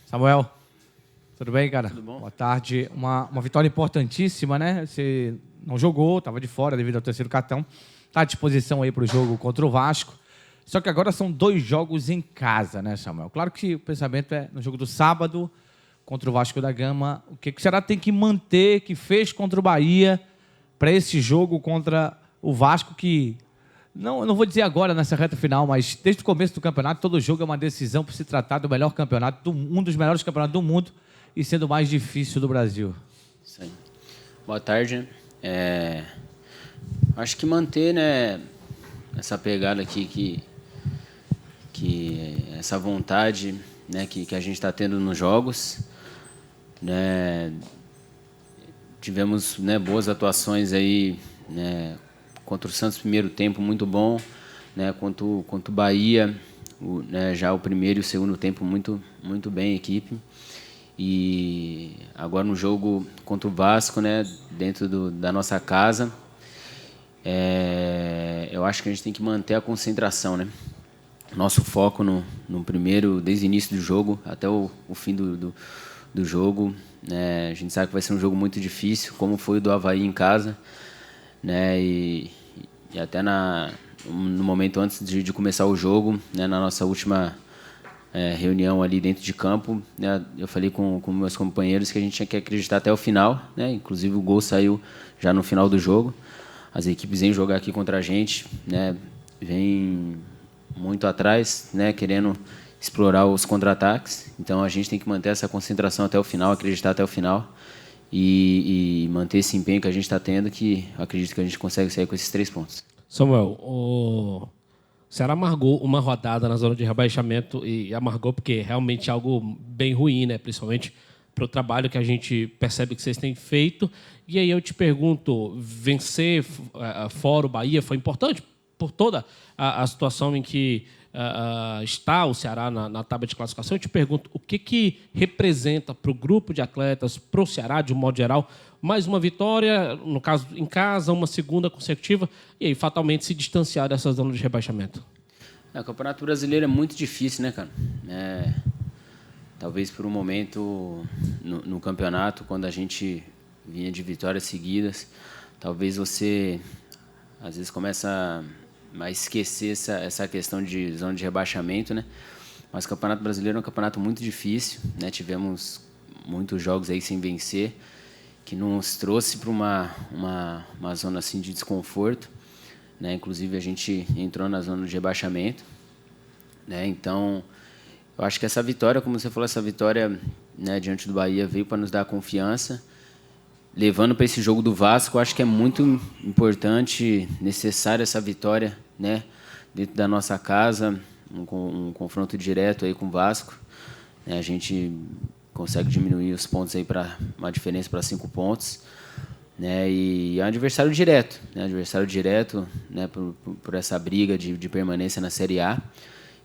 Samuel, tudo bem, cara? Tudo bom? Boa tarde. Uma vitória importantíssima, né? Você não jogou, estava de fora devido ao terceiro cartão. Está à disposição aí para o jogo contra o Vasco. Só que agora são 2 jogos em casa, né, Samuel? Claro que o pensamento é no jogo do sábado contra o Vasco da Gama. O que o Ceará tem que manter, que fez contra o Bahia, para esse jogo contra o Vasco, que eu não vou dizer agora nessa reta final, mas desde o começo do campeonato, todo jogo é uma decisão por se tratar do melhor campeonato, um dos melhores campeonatos do mundo e sendo o mais difícil do Brasil. Isso aí. Boa tarde. Acho que manter, né, essa pegada aqui, que essa vontade, né, que a gente está tendo nos jogos, né, tivemos, né, boas atuações aí, né, contra o Santos primeiro tempo muito bom, né, contra o Bahia, né, já o primeiro e o segundo tempo muito bem a equipe. E agora no jogo contra o Vasco, né, dentro da nossa casa, eu acho que a gente tem que manter a concentração, né? Nosso foco no primeiro, desde o início do jogo até o fim do jogo, né? A gente sabe que vai ser um jogo muito difícil, como foi o do Avaí em casa, né? E até no momento antes de começar o jogo, né, na nossa última reunião ali dentro de campo, né, eu falei com meus companheiros que a gente tinha que acreditar até o final, né? Inclusive o gol saiu já no final do jogo. As equipes vêm jogar aqui contra a gente, né? Vêm muito atrás, né? Querendo explorar os contra-ataques. Então a gente tem que manter essa concentração até o final, acreditar até o final e manter esse empenho que a gente está tendo, que eu acredito que a gente consegue sair com esses 3 pontos. Samuel, o Ceará amargou uma rodada na zona de rebaixamento e amargou porque realmente é algo bem ruim, né? Principalmente para o trabalho que a gente percebe que vocês têm feito. E aí eu te pergunto, vencer fora o Bahia foi importante por toda a situação em que está o Ceará na tábua de classificação. Eu te pergunto, o que representa para o grupo de atletas, para o Ceará, de um modo geral, mais uma vitória, no caso em casa, uma segunda consecutiva, e aí fatalmente se distanciar dessa zona de rebaixamento? O Campeonato Brasileiro é muito difícil, né, cara? Talvez por um momento no campeonato, quando a gente vinha de vitórias seguidas, talvez você às vezes começa a esquecer essa questão de zona de rebaixamento, né? Mas o Campeonato Brasileiro é um campeonato muito difícil, né? Tivemos muitos jogos aí sem vencer, que nos trouxe para uma zona assim de desconforto, né? Inclusive a gente entrou na zona de rebaixamento, né? Então eu acho que essa vitória, como você falou, essa vitória, né, diante do Bahia veio para nos dar confiança. Levando para esse jogo do Vasco, eu acho que é muito importante, necessária essa vitória, né, dentro da nossa casa, um confronto direto aí com o Vasco. A gente consegue diminuir os pontos aí para uma diferença para 5 pontos, né, e é um adversário direto, né, por essa briga de permanência na Série A.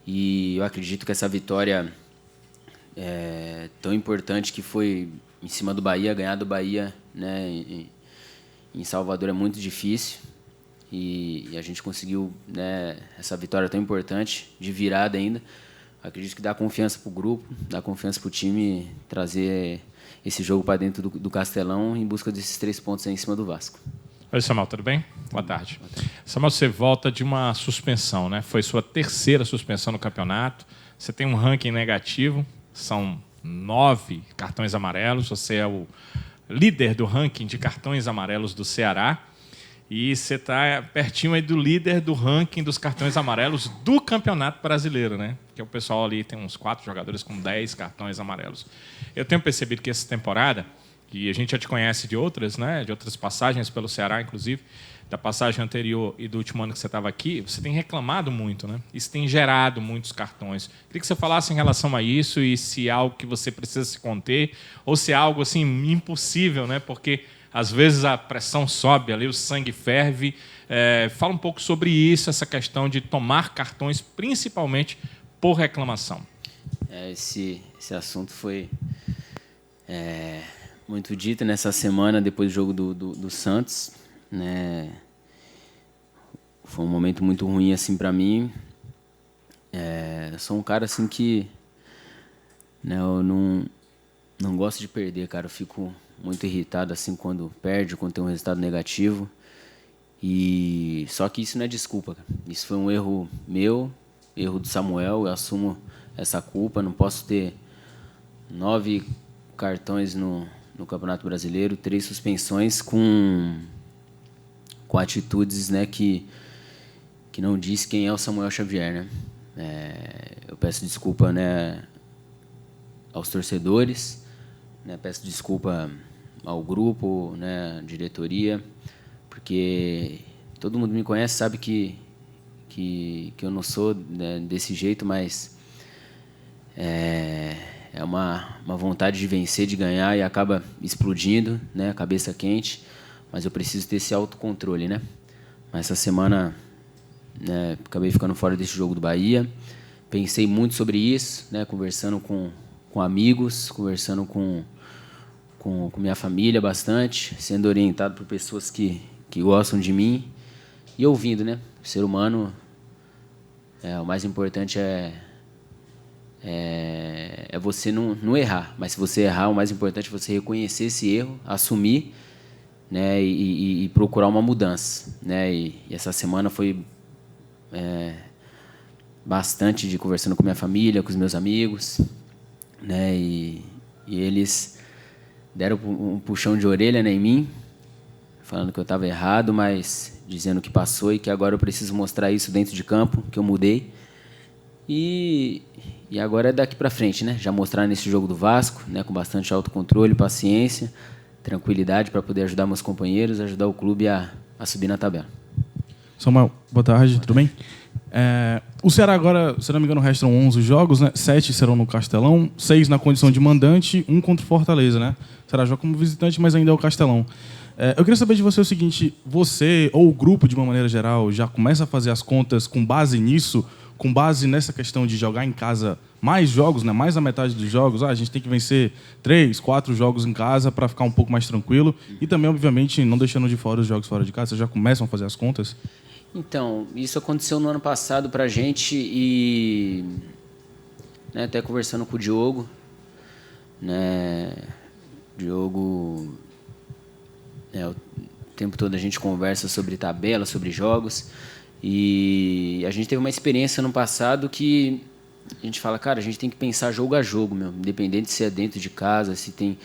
E eu acredito que essa vitória tão importante que foi em cima do Bahia, ganhar do Bahia, né, em Salvador é muito difícil e a gente conseguiu, né, essa vitória tão importante, de virada ainda. Acredito que dá confiança para o grupo, dá confiança para o time trazer esse jogo para dentro do Castelão em busca desses 3 pontos aí em cima do Vasco. Oi, Samuel, tudo bem? Boa tarde. Samuel, você volta de uma suspensão, né? Foi sua 3ª suspensão no campeonato. Você tem um ranking negativo, são 9 cartões amarelos. Você é o líder do ranking de cartões amarelos do Ceará. E você está pertinho aí do líder do ranking dos cartões amarelos do Campeonato Brasileiro, né? Porque o pessoal ali tem uns 4 jogadores com 10 cartões amarelos. Eu tenho percebido que essa temporada, e a gente já te conhece de outras, né? De outras passagens pelo Ceará, inclusive, da passagem anterior e do último ano que você estava aqui, você tem reclamado muito, né? Isso tem gerado muitos cartões. Queria que você falasse em relação a isso e se é algo que você precisa se conter ou se é algo assim impossível, né? Porque às vezes a pressão sobe ali, o sangue ferve. Fala um pouco sobre isso, essa questão de tomar cartões, principalmente por reclamação. Esse assunto foi muito dito nessa semana depois do jogo do Santos, né? Foi um momento muito ruim assim para mim. Eu sou um cara assim que né? Eu não gosto de perder, cara. Eu fico muito irritado assim quando perde, quando tem um resultado negativo. E só que isso não é desculpa, cara. Isso foi um erro meu, erro do Samuel. Eu assumo essa culpa. Não posso ter 9 cartões no Campeonato Brasileiro, 3 suspensões com atitudes, né, que não diz quem é o Samuel Xavier, né? Eu peço desculpa, né, aos torcedores, né, peço desculpa ao grupo, né, diretoria, porque todo mundo me conhece, sabe que eu não sou, né, desse jeito, mas é uma vontade de vencer, de ganhar, e acaba explodindo, né, cabeça quente, mas eu preciso ter esse autocontrole, né? Mas essa semana, né, acabei ficando fora desse jogo do Bahia, pensei muito sobre isso, né, conversando com amigos, conversando com minha família bastante, sendo orientado por pessoas que gostam de mim e ouvindo, né? O ser humano, o mais importante é você não errar, mas se você errar, o mais importante é você reconhecer esse erro, assumir, né, e procurar uma mudança, né? E essa semana foi bastante de conversando com minha família, com os meus amigos, né? E eles deram um puxão de orelha, né, em mim, falando que eu estava errado, mas dizendo que passou e que agora eu preciso mostrar isso dentro de campo, que eu mudei. E agora é daqui para frente, né? Já mostrar nesse jogo do Vasco, né, com bastante autocontrole, paciência, tranquilidade para poder ajudar meus companheiros, ajudar o clube a subir na tabela. Samuel, boa tarde, tudo bem? O Ceará agora, se não me engano, restam 11 jogos, né? 7 serão no Castelão, 6 na condição de mandante, 1 contra o Fortaleza, né? O Ceará joga como visitante, mas ainda é o Castelão. Eu queria saber de você o seguinte: você ou o grupo, de uma maneira geral, já começa a fazer as contas com base nisso, com base nessa questão de jogar em casa mais jogos, né? Mais da metade dos jogos? A gente tem que vencer 3, 4 jogos em casa para ficar um pouco mais tranquilo. E também, obviamente, não deixando de fora os jogos fora de casa. Vocês já começam a fazer as contas? Então, isso aconteceu no ano passado para a gente e, né, até conversando com o Diogo, né, Diogo, o tempo todo a gente conversa sobre tabela, sobre jogos, e a gente teve uma experiência no passado que a gente fala, cara, a gente tem que pensar jogo a jogo, independente se é dentro de casa, se tem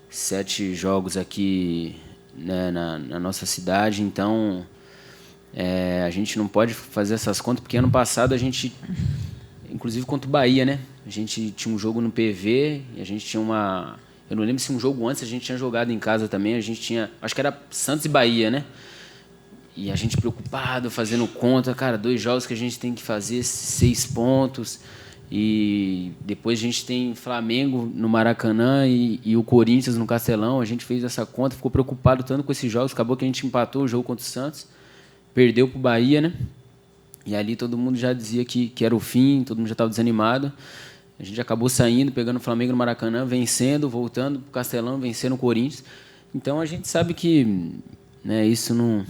7 jogos aqui, né, na nossa cidade, então a gente não pode fazer essas contas, porque ano passado a gente, inclusive contra o Bahia, né, a gente tinha um jogo no PV, e a gente tinha eu não lembro se um jogo antes a gente tinha jogado em casa também, a gente tinha, acho que era Santos e Bahia, né, e a gente preocupado, fazendo conta, cara, 2 jogos que a gente tem que fazer 6 pontos, e depois a gente tem Flamengo no Maracanã e o Corinthians no Castelão, a gente fez essa conta, ficou preocupado tanto com esses jogos, acabou que a gente empatou o jogo contra o Santos, perdeu para o Bahia, né? E ali todo mundo já dizia que era o fim, todo mundo já estava desanimado. A gente acabou saindo, pegando o Flamengo no Maracanã, vencendo, voltando para o Castelão, vencendo o Corinthians. Então a gente sabe que, né, isso não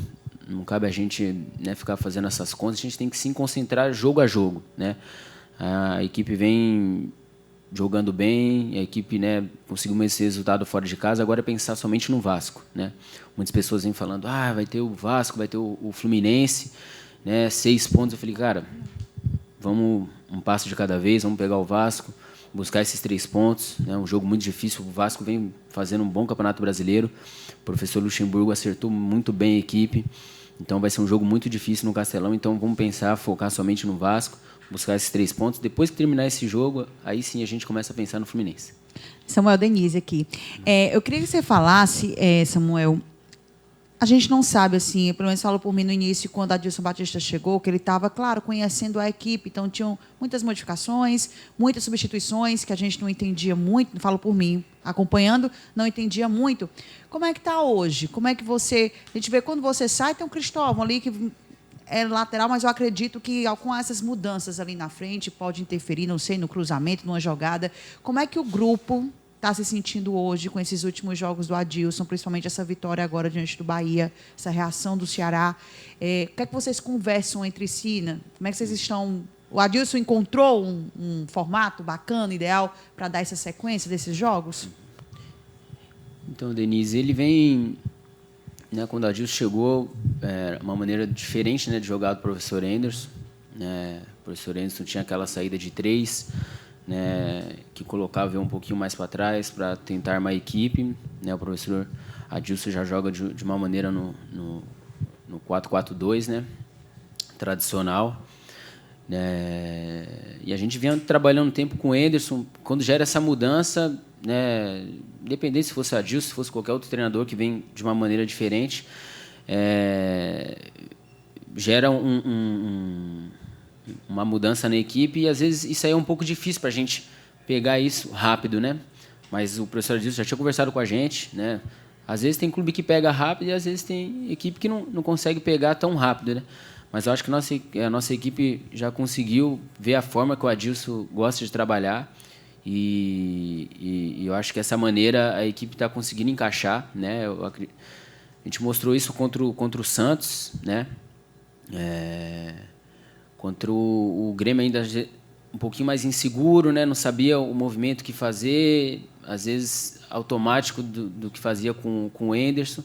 cabe a gente, né, ficar fazendo essas contas, a gente tem que se concentrar jogo a jogo, né? A equipe vem jogando bem, a equipe, né, conseguiu esse resultado fora de casa, agora é pensar somente no Vasco, né? Muitas pessoas vêm falando, vai ter o Vasco, vai ter o Fluminense, né, 6 pontos. Eu falei, cara, vamos um passo de cada vez, vamos pegar o Vasco, buscar esses 3 pontos, né? Um jogo muito difícil, o Vasco vem fazendo um bom Campeonato Brasileiro, o professor Luxemburgo acertou muito bem a equipe, então vai ser um jogo muito difícil no Castelão, então vamos pensar, focar somente no Vasco, buscar esses 3 pontos. Depois que terminar esse jogo, aí sim a gente começa a pensar no Fluminense. Samuel, Denise aqui. Eu queria que você falasse, Samuel, a gente não sabe, assim, pelo menos falo por mim no início, quando Adilson Batista chegou, que ele estava, claro, conhecendo a equipe, então tinham muitas modificações, muitas substituições que a gente não entendia muito, falo por mim, acompanhando, não entendia muito. Como é que está hoje? Como é que você... A gente vê quando você sai, tem um Cristóvão ali que é lateral, mas eu acredito que com essas mudanças ali na frente pode interferir, não sei, no cruzamento, numa jogada. Como é que o grupo está se sentindo hoje com esses últimos jogos do Adilson, principalmente essa vitória agora diante do Bahia, essa reação do Ceará? O que é que vocês conversam entre si, né? Como é que vocês estão O Adilson encontrou um formato bacana, ideal, para dar essa sequência desses jogos? Então, Denise, ele vem, né, quando o Adilson chegou, uma maneira diferente, né, de jogar do professor Anderson. Né? O professor Anderson tinha aquela saída de 3, né, que colocava um pouquinho mais para trás para tentar armar a equipe. Né? O professor Adilson já joga de uma maneira no 4-4-2, né, tradicional. E a gente vinha trabalhando um tempo com o Anderson. Quando gera essa mudança, né, independente se fosse Adilson, se fosse qualquer outro treinador que vem de uma maneira diferente, gera uma mudança na equipe, e às vezes isso aí é um pouco difícil para a gente pegar isso rápido, né? Mas o professor Adilson já tinha conversado com a gente, né? Às vezes tem clube que pega rápido e às vezes tem equipe que não consegue pegar tão rápido, né? Mas eu acho que a nossa equipe já conseguiu ver a forma que o Adilson gosta de trabalhar, e eu acho que essa maneira a equipe está conseguindo encaixar, né? A gente mostrou isso contra o Santos, né? Contra o Grêmio ainda um pouquinho mais inseguro, né? Não sabia o movimento que fazer, às vezes automático do que fazia com o Anderson,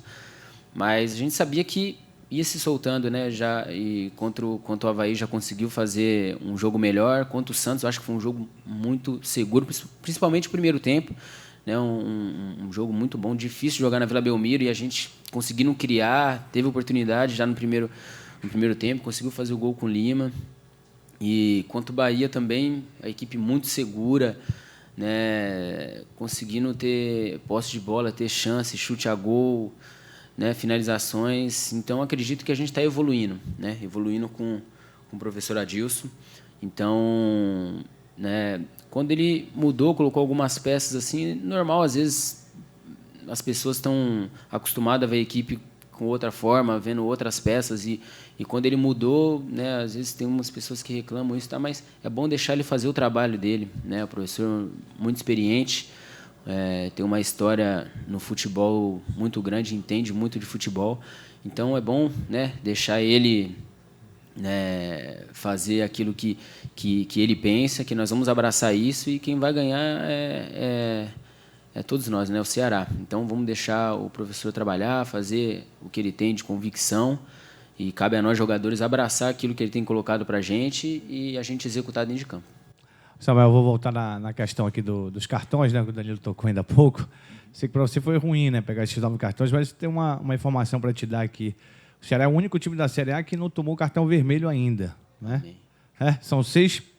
mas a gente sabia que ia se soltando, né? E contra o Avaí já conseguiu fazer um jogo melhor. Contra o Santos, eu acho que foi um jogo muito seguro, principalmente o primeiro tempo, né? Um jogo muito bom, difícil de jogar na Vila Belmiro, e a gente conseguindo criar, teve oportunidade já no primeiro tempo, conseguiu fazer o gol com o Lima. E contra o Bahia também, a equipe muito segura, né? Conseguindo ter posse de bola, ter chance, chute a gol, né? Finalizações. Então, acredito que a gente está evoluindo, né? Evoluindo com o professor Adilson. Então, né, quando ele mudou, colocou algumas peças assim, normal, às vezes as pessoas estão acostumadas a ver a equipe com outra forma, vendo outras peças, e quando ele mudou, né, às vezes tem umas pessoas que reclamam isso, tá, mas é bom deixar ele fazer o trabalho dele, né? O professor muito experiente, tem uma história no futebol muito grande, entende muito de futebol, então é bom, né, deixar ele, né, fazer aquilo que ele pensa, que nós vamos abraçar isso, e quem vai ganhar é todos nós, né? O Ceará. Então, vamos deixar o professor trabalhar, fazer o que ele tem de convicção, e cabe a nós, jogadores, abraçar aquilo que ele tem colocado para a gente e a gente executar dentro de campo. Samuel, eu vou voltar na questão aqui dos cartões, né, que o Danilo tocou ainda há pouco. Sei que para você foi ruim, né, pegar esses 9 cartões, mas tem uma informação para te dar aqui. O Ceará é o único time da Série A que não tomou cartão vermelho ainda, né? São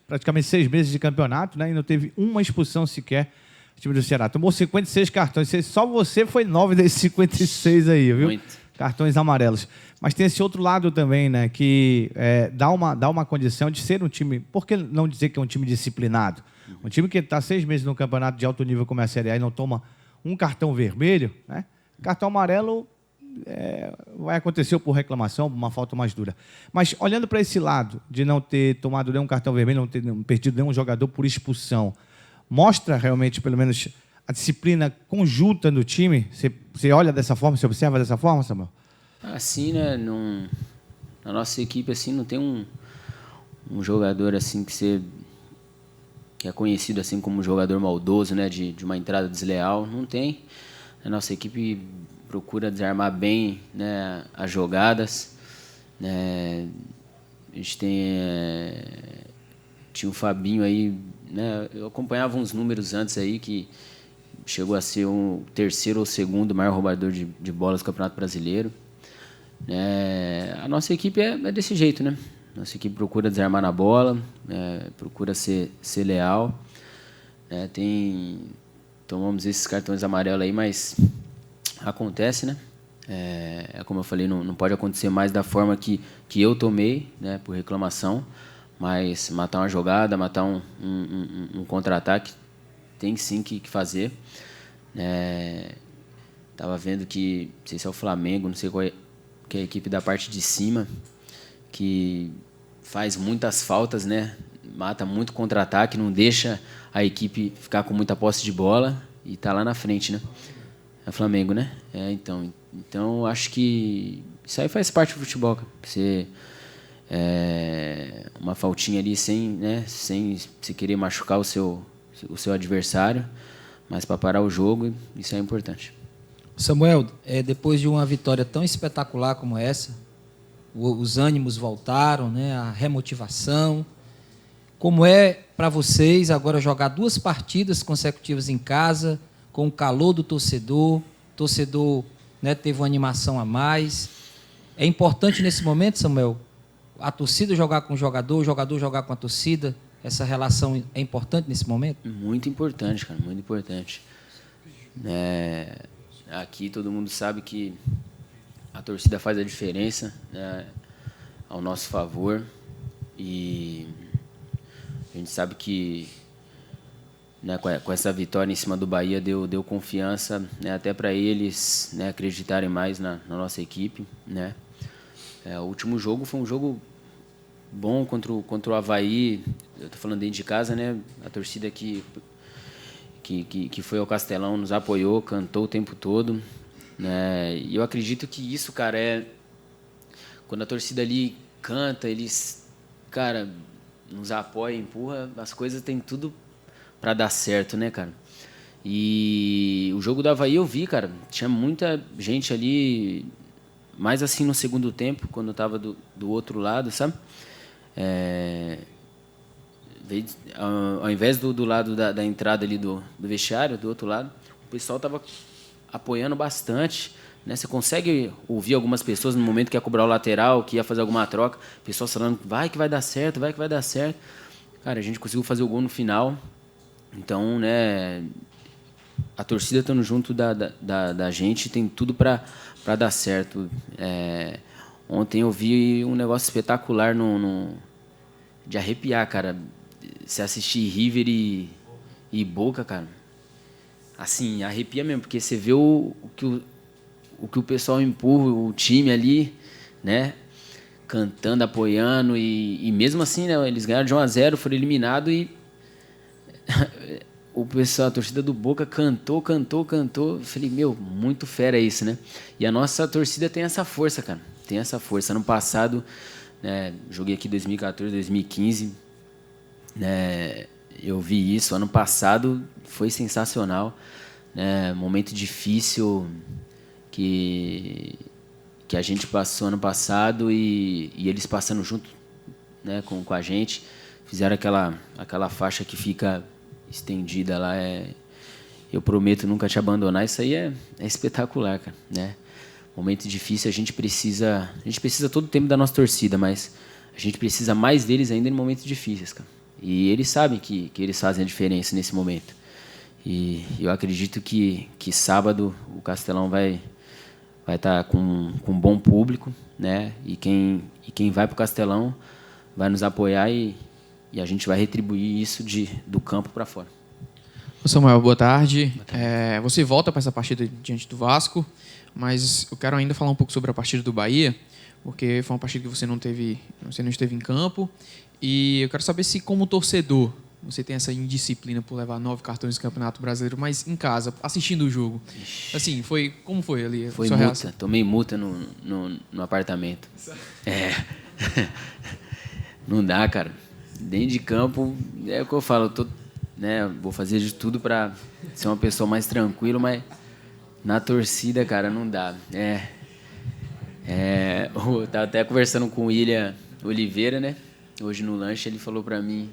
praticamente 6 meses de campeonato, né, e não teve uma expulsão sequer. O time do Ceará tomou 56 cartões. Só você foi 9 desses 56 aí, viu? Muito. Cartões amarelos. Mas tem esse outro lado também, né? Que dá uma condição de ser um time... Por que não dizer que é um time disciplinado? Um time que está 6 meses no campeonato de alto nível como é a Série A e não toma um cartão vermelho, né? Cartão amarelo vai acontecer por reclamação, uma falta mais dura. Mas olhando para esse lado de não ter tomado nenhum cartão vermelho, não ter perdido nenhum jogador por expulsão, mostra realmente, pelo menos, a disciplina conjunta do time? Você olha dessa forma, você observa dessa forma, Samuel? Assim, né? Na nossa equipe, assim, não tem um jogador assim que é conhecido assim como um jogador maldoso, né? De uma entrada desleal. Não tem. A nossa equipe procura desarmar bem, né, as jogadas. Né? A gente tinha o Fabinho aí, né? Eu acompanhava uns números antes aí que chegou a ser o 3º ou 2º maior roubador de bolas do Campeonato Brasileiro. A nossa equipe é desse jeito, né? Nossa equipe procura desarmar na bola, procura ser leal. Tomamos esses cartões amarelos aí, mas acontece, né? Como eu falei, não pode acontecer mais da forma que eu tomei, né, por reclamação. Mas matar uma jogada, matar um contra-ataque, tem sim que fazer. Estava vendo que, não sei se é o Flamengo, não sei qual que é a equipe da parte de cima, que faz muitas faltas, né? Mata muito contra-ataque, não deixa a equipe ficar com muita posse de bola e está lá na frente, né? É o Flamengo, né? Então acho que isso aí faz parte do futebol. Você uma faltinha ali sem se querer machucar o seu adversário, mas para parar o jogo, isso é importante. Samuel, depois de uma vitória tão espetacular como essa, os ânimos voltaram, né, a remotivação. Como é para vocês agora jogar 2 partidas consecutivas em casa, com o calor do torcedor, né, teve uma animação a mais. É importante nesse momento, Samuel, a torcida jogar com o jogador jogar com a torcida, essa relação é importante nesse momento? Muito importante, cara, muito importante. Aqui todo mundo sabe que a torcida faz a diferença, né, ao nosso favor, e a gente sabe que, né, com essa vitória em cima do Bahia deu confiança, né, até para eles, né, acreditarem mais na nossa equipe, né. O último jogo foi um jogo bom contra o Avaí. Eu estou falando dentro de casa, né, a torcida que foi ao Castelão nos apoiou, cantou o tempo todo, né, e eu acredito que isso, cara, quando a torcida ali canta, eles, cara, nos apoia, empurra, as coisas têm tudo para dar certo, né, cara? E o jogo do Avaí eu vi, cara, tinha muita gente ali, mais assim no segundo tempo, quando eu tava do outro lado, sabe? Ao invés do lado da entrada ali do vestiário, do outro lado, o pessoal tava apoiando bastante, né? Você consegue ouvir algumas pessoas no momento que ia cobrar o lateral, que ia fazer alguma troca, pessoas falando, vai que vai dar certo, vai que vai dar certo. Cara, a gente conseguiu fazer o gol no final. Então, né, a torcida estando junto da gente tem tudo para dar certo. Ontem eu vi um negócio espetacular de arrepiar, cara. Se assistir River e Boca, cara, assim, arrepia mesmo, porque você vê o que o pessoal empurra, o time ali, né, cantando, apoiando, e mesmo assim, né, eles ganharam de 1-0, foram eliminados, e o pessoal, a torcida do Boca cantou. Eu falei, meu, muito fera isso, né? E a nossa torcida tem essa força, cara, tem essa força. Ano passado, né, joguei aqui 2014, 2015, né, eu vi isso. Ano passado foi sensacional, né, momento difícil que a gente passou ano passado, e eles passando junto, né, com a gente, fizeram aquela faixa que fica estendida lá. Eu prometo nunca te abandonar. Isso aí é espetacular, cara, né? Momento difícil, a gente precisa todo o tempo da nossa torcida, mas a gente precisa mais deles ainda em momentos difíceis, cara. E eles sabem que eles fazem a diferença nesse momento. E eu acredito que sábado o Castelão vai estar com um bom público, né? E quem vai para o Castelão vai nos apoiar, e a gente vai retribuir isso do campo para fora. Samuel, boa tarde. Você volta para essa partida diante do Vasco, mas eu quero ainda falar um pouco sobre a partida do Bahia, porque foi uma partida que você não esteve em campo, e eu quero saber se, como torcedor, você tem essa indisciplina por levar 9 cartões do Campeonato Brasileiro, mas em casa, assistindo o jogo. Assim, como foi ali? Foi multa. Reação? Tomei multa no apartamento. Não dá, cara. Dentro de campo, é o que eu falo, né, vou fazer de tudo para ser uma pessoa mais tranquila, mas na torcida, cara, não dá. Eu tava até conversando com o William Oliveira, né? Hoje no lanche, ele falou para mim,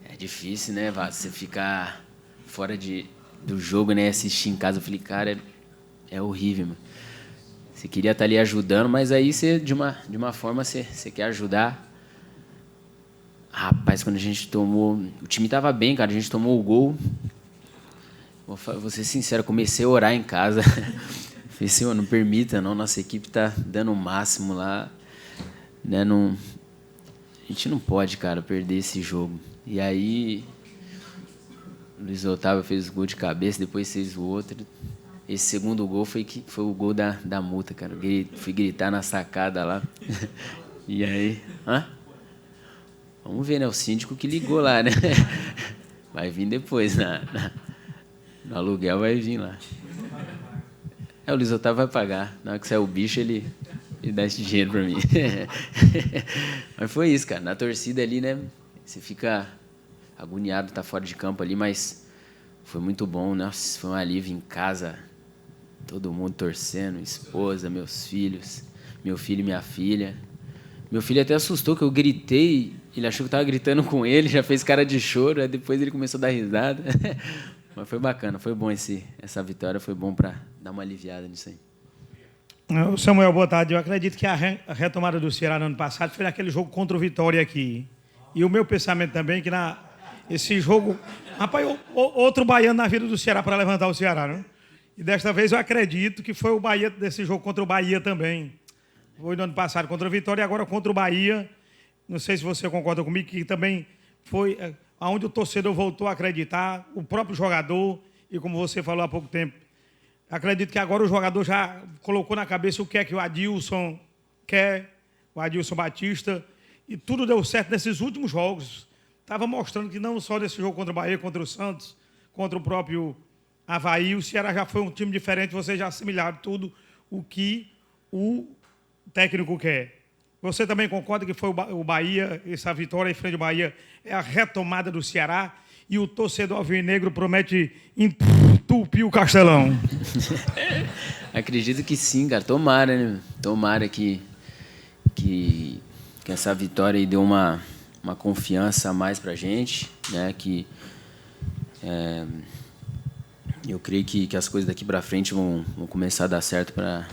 é difícil, né, Vaz, você ficar fora do jogo, né, assistir em casa. Eu falei, cara, é horrível, mano. Você queria estar ali ajudando, mas aí você, de uma forma, você quer ajudar. Rapaz, quando a gente tomou... O time tava bem, cara. A gente tomou o gol. Vou ser sincero, comecei a orar em casa. Falei, Senhor, não permita, não. Nossa equipe tá dando o máximo lá. Né? Não... A gente não pode, cara, perder esse jogo. E aí, o Luiz Otávio fez o gol de cabeça, depois fez o outro. Esse segundo gol foi o gol da multa, cara. Fui gritar na sacada lá. E aí... Vamos ver, né? O síndico que ligou lá, né? Vai vir depois, no aluguel vai vir lá. O Luiz Otávio vai pagar. Na hora que sair o bicho, ele e dá esse dinheiro para mim. Mas foi isso, cara. Na torcida ali, né? Você fica agoniado, tá fora de campo ali, mas foi muito bom. Nossa, foi um alívio em casa. Todo mundo torcendo, esposa, meus filhos, meu filho e minha filha. Meu filho até assustou que eu gritei, ele achou que eu estava gritando com ele, já fez cara de choro, aí depois ele começou a dar risada. Mas foi bacana, foi bom essa vitória, foi bom para dar uma aliviada nisso aí. Samuel, boa tarde. Eu acredito que a retomada do Ceará no ano passado foi naquele jogo contra o Vitória aqui. E o meu pensamento também é que esse jogo... Rapaz, outro baiano na vida do Ceará para levantar o Ceará, né? E desta vez eu acredito que foi o Bahia desse jogo contra o Bahia também. Foi no ano passado contra o Vitória e agora contra o Bahia. Não sei se você concorda comigo, que também foi onde o torcedor voltou a acreditar, o próprio jogador, e como você falou há pouco tempo, acredito que agora o jogador já colocou na cabeça o que é que o Adilson quer, o Adilson Batista, e tudo deu certo nesses últimos jogos. Estava mostrando que não só nesse jogo contra o Bahia, contra o Santos, contra o próprio Avaí, o Ceará já foi um time diferente, vocês já assimilaram tudo o que o técnico quer. Você também concorda que foi o Bahia, essa vitória em frente ao Bahia, é a retomada do Ceará e o torcedor alvinegro promete entupir o Castelão? Acredito que sim, cara. Tomara, né? Tomara que essa vitória aí deu uma confiança a mais pra gente, né? Eu creio que as coisas daqui para frente vão começar a dar certo para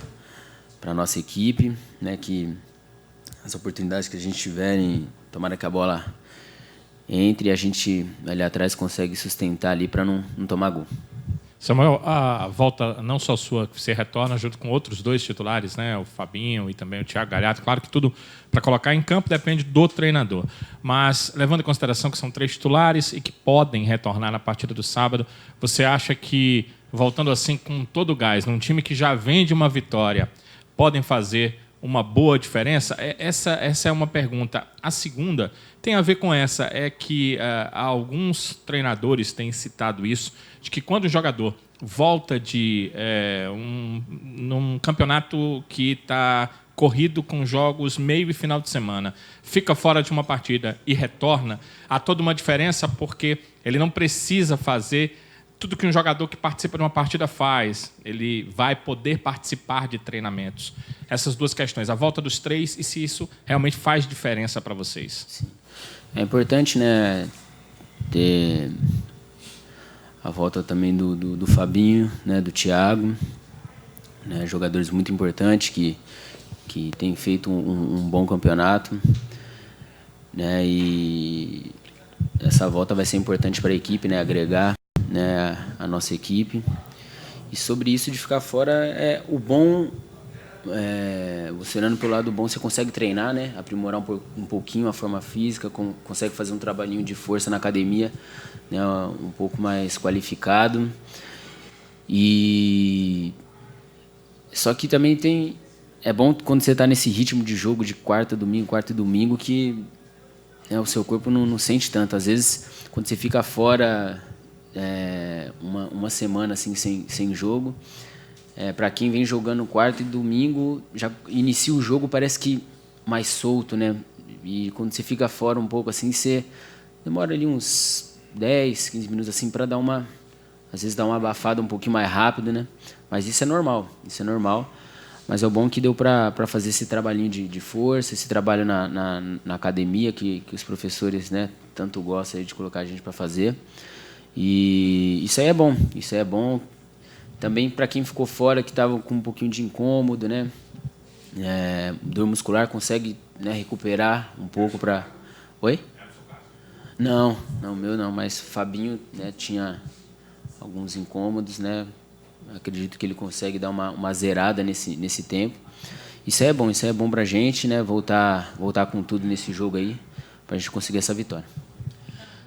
a nossa equipe, né? Que as oportunidades que a gente tiver, tomara que a bola entre e a gente ali atrás consegue sustentar ali para não tomar gol. Samuel, a volta não só sua, que você retorna junto com outros dois titulares, né? O Fabinho e também o Thiago Galhardo. Claro que tudo para colocar em campo depende do treinador. Mas, levando em consideração que são 3 titulares e que podem retornar na partida do sábado, você acha que, voltando assim com todo o gás, num time que já vem de uma vitória, podem fazer uma boa diferença? Essa é uma pergunta. A segunda tem a ver com essa, é que alguns treinadores têm citado isso, de que quando o jogador volta num campeonato que está corrido com jogos meio e final de semana, fica fora de uma partida e retorna, há toda uma diferença porque ele não precisa fazer tudo que um jogador que participa de uma partida faz. Ele vai poder participar de treinamentos. Essas duas questões, a volta dos 3 e se isso realmente faz diferença para vocês. Sim. É importante, né, ter a volta também do Fabinho, né, do Thiago, né, jogadores muito importantes que têm feito um bom campeonato, né, e essa volta vai ser importante para a equipe, né, agregar, né, a nossa equipe. E sobre isso de ficar fora, o bom, você olhando pelo lado bom, você consegue treinar, né, aprimorar um pouquinho a forma física, consegue fazer um trabalhinho de força na academia, né, um pouco mais qualificado. E só que também é bom quando você está nesse ritmo de jogo de quarta e domingo, que o seu corpo não sente tanto. Às vezes, quando você fica fora uma semana assim, sem jogo, para quem vem jogando quarta e domingo, já inicia o jogo, parece que mais solto, né? E quando você fica fora um pouco assim, você demora ali uns 10, 15 minutos assim para às vezes dar uma abafada um pouquinho mais rápido, né? Mas isso é normal. Mas é o bom que deu para fazer esse trabalhinho de força, esse trabalho na academia que os professores, né, tanto gostam de colocar a gente para fazer. E isso aí é bom. Também para quem ficou fora, que estava com um pouquinho de incômodo, né? Dor muscular, consegue, né, recuperar um pouco para... Oi? Não, meu não, mas Fabinho, né, tinha alguns incômodos, né? Acredito que ele consegue dar uma zerada nesse tempo. Isso é bom pra gente, né? Voltar com tudo nesse jogo aí, pra gente conseguir essa vitória.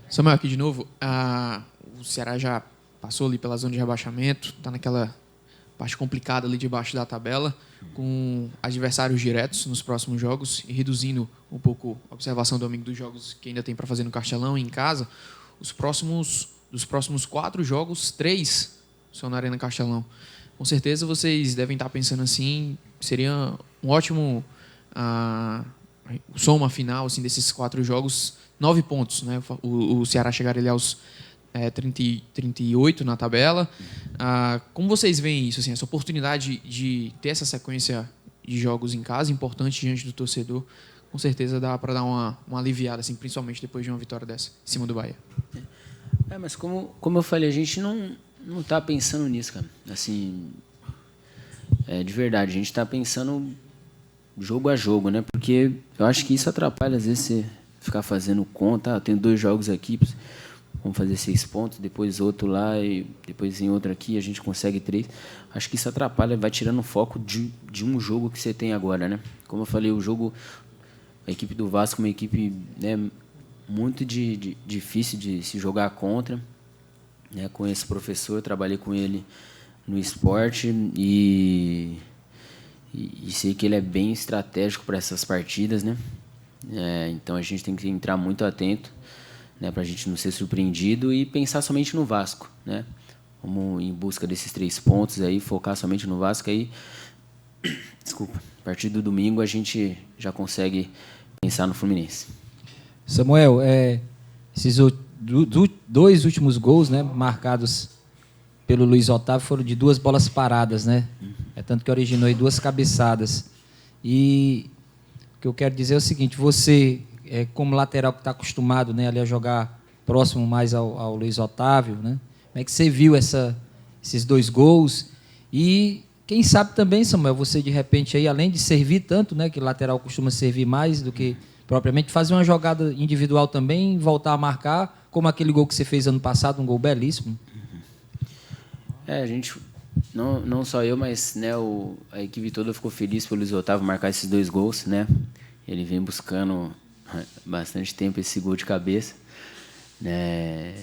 Samuel, aqui de novo. O Ceará já passou ali pela zona de rebaixamento, está naquela parte complicada ali debaixo da tabela, com adversários diretos nos próximos jogos e reduzindo um pouco a observação do domingo dos jogos que ainda tem para fazer no Castelão e em casa. Dos próximos 4 jogos, 3 são na Arena Castelão. Com certeza vocês devem estar pensando assim, seria um ótimo soma final assim, desses 4 jogos, 9 pontos. Né? O Ceará chegaria ali aos 38 na tabela. Como vocês veem isso? Assim, essa oportunidade de ter essa sequência de jogos em casa, importante diante do torcedor, com certeza dá para dar uma aliviada, assim, principalmente depois de uma vitória dessa, em cima do Bahia. Mas como eu falei, a gente não está pensando nisso, cara. Assim, de verdade, a gente está pensando jogo a jogo, né? Porque eu acho que isso atrapalha, às vezes, você ficar fazendo conta. Tem 2 jogos aqui, vamos fazer 6 pontos, depois outro lá, e depois em outro aqui, a gente consegue 3. Acho que isso atrapalha, vai tirando o foco de um jogo que você tem agora, né? Como eu falei, a equipe do Vasco é uma equipe, né, muito difícil de se jogar contra. Né? Conheço o professor, trabalhei com ele no esporte e sei que ele é bem estratégico para essas partidas, né? Então a gente tem que entrar muito atento, né, para a gente não ser surpreendido e pensar somente no Vasco, né? Vamos em busca desses 3 pontos aí, focar somente no Vasco aí. Desculpa. A partir do domingo a gente já consegue pensar no Fluminense. Samuel, esses 2 últimos gols, né, marcados pelo Luiz Otávio foram de 2 bolas paradas, né? Tanto que originou aí 2 cabeçadas. E o que eu quero dizer é o seguinte: você, como lateral que está acostumado, né, ali a jogar próximo mais ao Luiz Otávio, né? Como é que você viu esses 2 gols? E quem sabe também, Samuel, você de repente aí, além de servir tanto, né, que lateral costuma servir mais do que propriamente, fazer uma jogada individual também, voltar a marcar, como aquele gol que você fez ano passado, um gol belíssimo. A gente, não só eu, mas, né, a equipe toda ficou feliz pelo Luiz Otávio marcar esses 2 gols, né? Ele vem buscando bastante tempo esse gol de cabeça, né?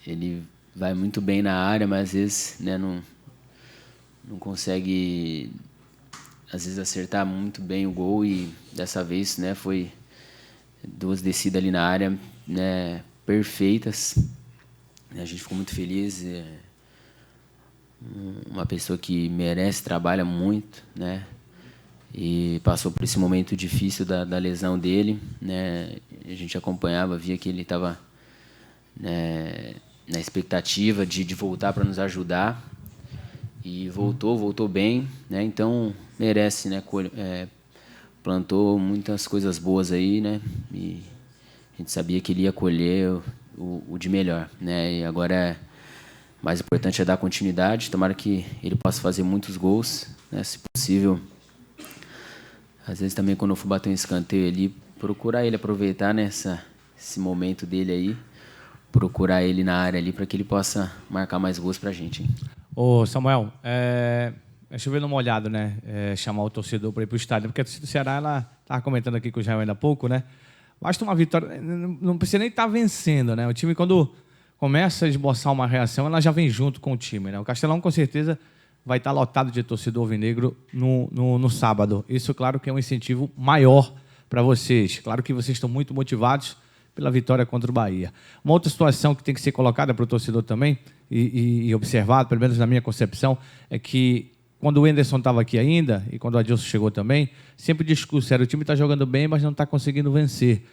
Ele vai muito bem na área, mas às vezes, né, não consegue, às vezes, acertar muito bem o gol, e dessa vez, né, foi 2 descidas ali na área, né, perfeitas. A gente ficou muito feliz. Uma pessoa que merece, trabalha muito, né, e passou por esse momento difícil da lesão dele, né. A gente acompanhava, via que ele estava, né, na expectativa de voltar para nos ajudar, e voltou bem, né. Então merece, né, plantou muitas coisas boas aí, né, e a gente sabia que ele ia colher o de melhor, né. E agora mais importante é dar continuidade. Tomara que ele possa fazer muitos gols, né, se possível. Às vezes também, quando eu for bater um escanteio ali, procurar ele, aproveitar, né, esse momento dele aí, procurar ele na área ali para que ele possa marcar mais gols para a gente, hein? Ô, Samuel, é chovendo molhado, né? Chamar o torcedor para ir para o estádio, porque a torcida do Ceará, ela estava comentando aqui com o Jair ainda há pouco, né? Basta uma vitória, não precisa nem estar vencendo, né? O time, quando começa a esboçar uma reação, ela já vem junto com o time, né? O Castelão, com certeza, vai estar lotado de torcedor alvinegro no sábado. Isso, claro, que é um incentivo maior para vocês. Claro que vocês estão muito motivados pela vitória contra o Bahia. Uma outra situação que tem que ser colocada para o torcedor também, e observado, pelo menos na minha concepção, é que quando o Enderson estava aqui ainda, e quando o Adilson chegou também, sempre o discurso era: o time está jogando bem, mas não está conseguindo vencer.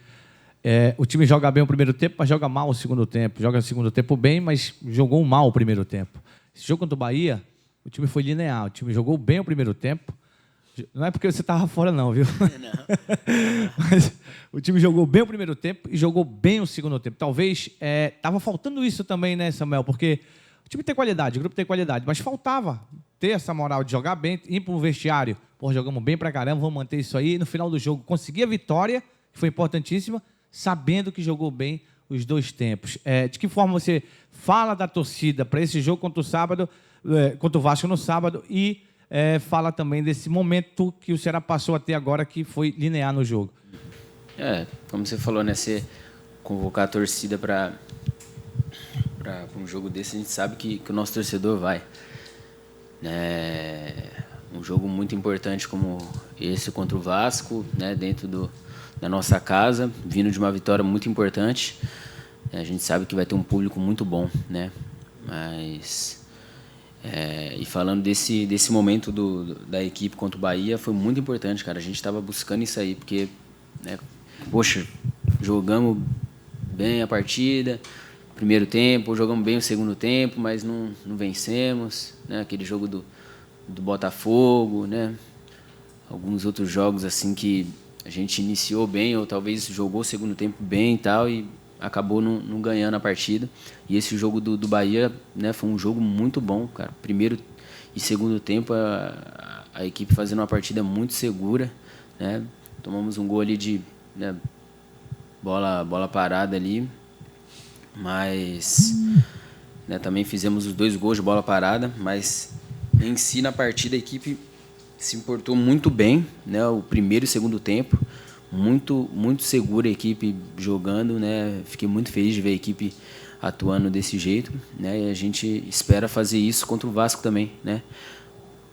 O time joga bem o primeiro tempo, mas joga mal o segundo tempo. Joga o segundo tempo bem, mas jogou mal o primeiro tempo. Esse jogo contra o Bahia, o time foi linear. O time jogou bem o primeiro tempo. Não é porque você estava fora, não, viu? Não. Mas o time jogou bem o primeiro tempo e jogou bem o segundo tempo. Talvez estava faltando isso também, né, Samuel? Porque o time tem qualidade, o grupo tem qualidade, mas faltava ter essa moral de jogar bem, ir para o vestiário. Pô, jogamos bem pra caramba, vamos manter isso aí. E no final do jogo, conseguir a vitória, que foi importantíssima, sabendo que jogou bem os 2 tempos. De que forma você fala da torcida para esse jogo contra o Vasco no sábado, e fala também desse momento que o Ceará passou a ter agora, que foi linear no jogo? Como você falou, né? Você convocar a torcida para um jogo desse, a gente sabe que o nosso torcedor vai. Um jogo muito importante como esse contra o Vasco, né, dentro da nossa casa, vindo de uma vitória muito importante. A gente sabe que vai ter um público muito bom, né? Mas E falando desse momento da equipe contra o Bahia, foi muito importante, cara. A gente estava buscando isso aí, porque, né, poxa, jogamos bem a partida, primeiro tempo, jogamos bem o segundo tempo, mas não vencemos, né? Aquele jogo do Botafogo, né? Alguns outros jogos assim que a gente iniciou bem ou talvez jogou o segundo tempo bem e tal e acabou não ganhando a partida. E esse jogo do Bahia, né, foi um jogo muito bom, cara. Primeiro e segundo tempo a equipe fazendo uma partida muito segura, né? Tomamos um gol ali de, né, bola parada ali, mas, né, também fizemos os 2 gols de bola parada, mas em si na partida a equipe se importou muito bem, né? O primeiro e segundo tempo, muito segura a equipe jogando, né? Fiquei muito feliz de ver a equipe atuando desse jeito, né? E a gente espera fazer isso contra o Vasco também, né?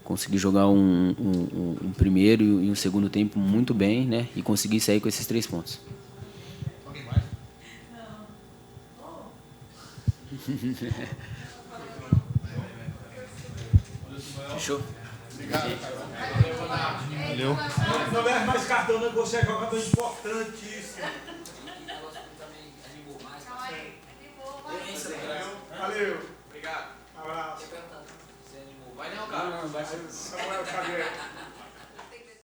Conseguir jogar um primeiro e um segundo tempo muito bem, né? E conseguir sair com esses 3 pontos. Alguém mais? Fechou? Valeu. Não leve mais cartão, não, que você é jogador importantíssimo.